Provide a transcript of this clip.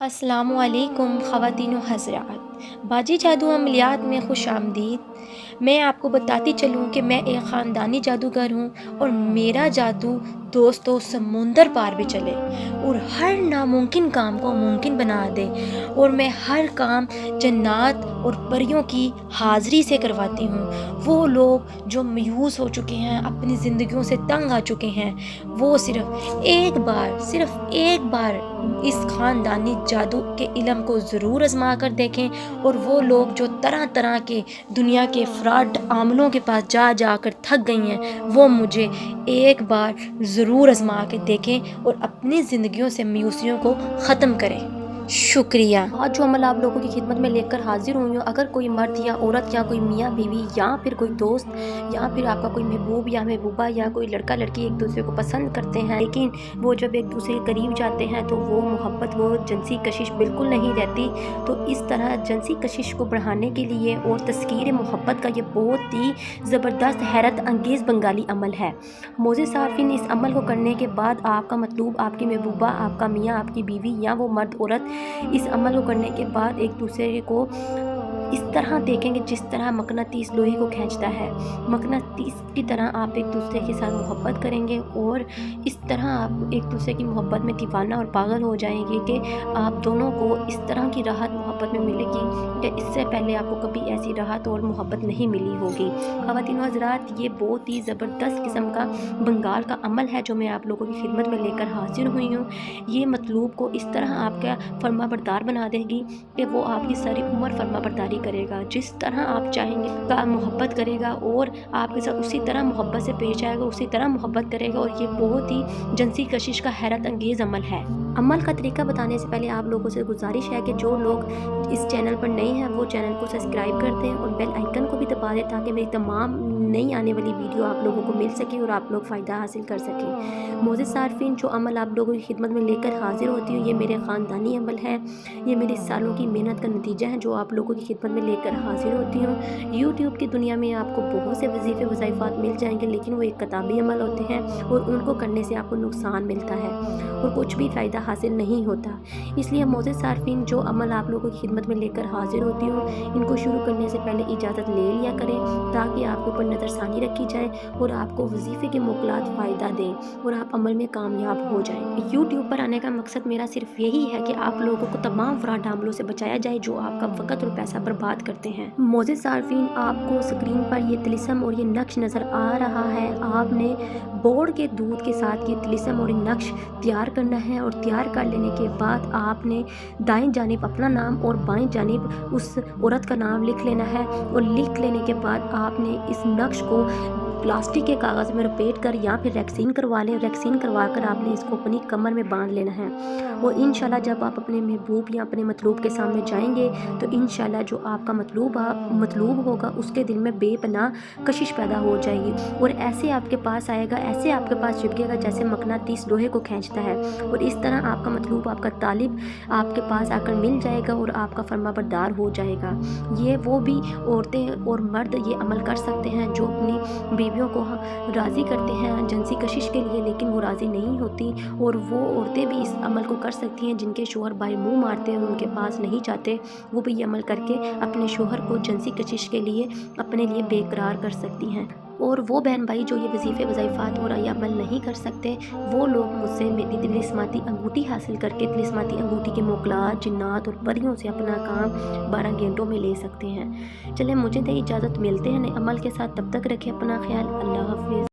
السلام علیکم خواتین و حضرات، باجی جادو عملیات میں خوش آمدید۔ میں آپ کو بتاتی چلوں کہ میں ایک خاندانی جادوگر ہوں اور میرا جادو دوستوں سمندر پار بھی چلے اور ہر ناممکن کام کو ممکن بنا دے، اور میں ہر کام جنات اور پریوں کی حاضری سے کرواتی ہوں۔ وہ لوگ جو مایوس ہو چکے ہیں، اپنی زندگیوں سے تنگ آ چکے ہیں، وہ صرف ایک بار اس خاندانی جادو کے علم کو ضرور آزما کر دیکھیں، اور وہ لوگ جو طرح طرح کے دنیا کے فراڈ عاملوں کے پاس جا جا کر تھک گئی ہیں، وہ مجھے ایک بار ضرور آزما کے دیکھیں اور اپنی زندگیوں سے مایوسیوں کو ختم کریں۔ شکریہ۔ آج جو عمل آپ لوگوں کی خدمت میں لے کر حاضر ہوئی ہوں، اگر کوئی مرد یا عورت یا کوئی میاں بیوی یا پھر کوئی دوست یا پھر آپ کا کوئی محبوب یا محبوبہ یا کوئی لڑکا لڑکی ایک دوسرے کو پسند کرتے ہیں، لیکن وہ جب ایک دوسرے کے قریب جاتے ہیں تو وہ محبت، وہ جنسی کشش بالکل نہیں رہتی، تو اس طرح جنسی کشش کو بڑھانے کے لیے اور تذکیر محبت کا یہ بہت ہی زبردست حیرت انگیز بنگالی عمل ہے۔ معزز صارفین، اس عمل کو کرنے کے بعد آپ کا مطلوب، آپ کی محبوبہ، آپ کا میاں، آپ کی بیوی یا وہ مرد عورت اس عمل کو کرنے کے بعد ایک دوسرے کو اس طرح دیکھیں گے جس طرح مقناطیس لوہے کو کھینچتا ہے۔ مقناطیس کی طرح آپ ایک دوسرے کے ساتھ محبت کریں گے، اور اس طرح آپ ایک دوسرے کی محبت میں دیوانہ اور پاگل ہو جائیں گے کہ آپ دونوں کو اس طرح کی راحت محبت میں ملے گی کہ اس سے پہلے آپ کو کبھی ایسی راحت اور محبت نہیں ملی ہوگی۔ خواتین و حضرات، یہ بہت ہی زبردست قسم کا بنگال کا عمل ہے جو میں آپ لوگوں کی خدمت میں لے کر حاضر ہوئی ہوں۔ یہ مطلوب کو اس طرح آپ کا فرما بردار بنا دے گی کہ وہ آپ کی ساری عمر فرما برداری کرے گا، جس طرح آپ چاہیں گے کا محبت کرے گا، اور آپ کے ساتھ اسی طرح محبت سے پیش آئے گا، اسی طرح محبت کرے گا، اور یہ بہت ہی جنسی کشش کا حیرت انگیز عمل ہے۔ عمل کا طریقہ بتانے سے پہلے آپ لوگوں سے گزارش ہے کہ جو لوگ اس چینل پر نئے ہیں وہ چینل کو سبسکرائب کر دیں اور بیل آئیکن کو بھی دبا دیں تاکہ میری تمام نئی آنے والی ویڈیو آپ لوگوں کو مل سکے اور آپ لوگ فائدہ حاصل کر سکیں۔ معزز صارفین، جو عمل آپ لوگوں کی خدمت میں لے کر حاضر ہوتی ہوں، یہ میرے خاندانی عمل ہے، یہ میری سالوں کی محنت کا نتیجہ ہے جو آپ لوگوں کی خدمت میں لے کر حاضر ہوتی ہوں۔ یوٹیوب کی دنیا میں آپ کو بہت سے وظیفے وظائفات مل جائیں گے، لیکن وہ ایک کتابی عمل ہوتے ہیں اور ان کو کرنے سے آپ کو نقصان ملتا ہے اور کچھ بھی فائدہ حاصل نہیں ہوتا۔ اس لیے معزز صارفین، جو عمل آپ لوگوں کی خدمت میں لے کر حاضر ہوتی ہوں، ان کو شروع کرنے سے پہلے اجازت لے لیا کریں تاکہ آپ کے اوپر نظر ثانی رکھی جائے اور آپ کو وظیفے کے موکلات فائدہ دیں اور آپ عمل میں کامیاب ہو جائیں۔ یوٹیوب پر آنے کا مقصد میرا صرف یہی ہے کہ آپ لوگوں کو تمام فراڈ عاملوں سے بچایا جائے جو آپ کا وقت اور پیسہ برباد کرتے ہیں۔ معزز صارفین، آپ کو اسکرین پر یہ طلسم اور یہ نقش نظر آ رہا ہے۔ آپ نے بورڈ کے دودھ کے ساتھ یہ طلسم اور یہ نقش تیار کرنا ہے، اور تیار کر لینے کے بعد آپ نے دائیں جانب اپنا نام اور بائیں جانب اس عورت کا نام لکھ لینا ہے، اور لکھ لینے کے بعد آپ نے اس نقش کو پلاسٹک کے کاغذ میں لپیٹ کر یا پھر ریکسین کروا لیں، ریکسین کروا کر آپ نے اس کو اپنی کمر میں باندھ لینا ہے، اور انشاءاللہ جب آپ اپنے محبوب یا اپنے مطلوب کے سامنے جائیں گے تو انشاءاللہ جو آپ کا مطلوب ہوگا اس کے دل میں بے پناہ کشش پیدا ہو جائے گی، اور ایسے آپ کے پاس آئے گا، ایسے آپ کے پاس چپکے گا جیسے مقناطیس لوہے کو کھینچتا ہے، اور اس طرح آپ کا مطلوب، آپ کا طالب آپ کے پاس آ کر مل جائے گا اور آپ کا فرما بردار ہو جائے گا۔ یہ وہ بھی عورتیں اور مرد یہ عمل کر سکتے ہیں جو اپنی بیویوں کو راضی کرتے ہیں جنسی کشش کے لیے، لیکن وہ راضی نہیں ہوتی، اور وہ عورتیں بھی اس عمل کو کر سکتی ہیں جن کے شوہر بائیں منہ مارتے ہیں اور ان کے پاس نہیں جاتے، وہ بھی یہ عمل کر کے اپنے شوہر کو جنسی کشش کے لیے اپنے لیے بے قرار کر سکتی ہیں۔ اور وہ بہن بھائی جو یہ وظیفے وظائفات اور یہ عمل نہیں کر سکتے، وہ لوگ مجھ سے میری طلسماتی انگوٹھی حاصل کر کے طلسماتی انگوٹھی کے موکلات جنات اور پریوں سے اپنا کام 12 گھنٹوں میں لے سکتے ہیں۔ چلیں، مجھے دے اجازت، ملتے ہیں نئے عمل کے ساتھ، تب تک رکھیں اپنا خیال۔ اللہ حافظ۔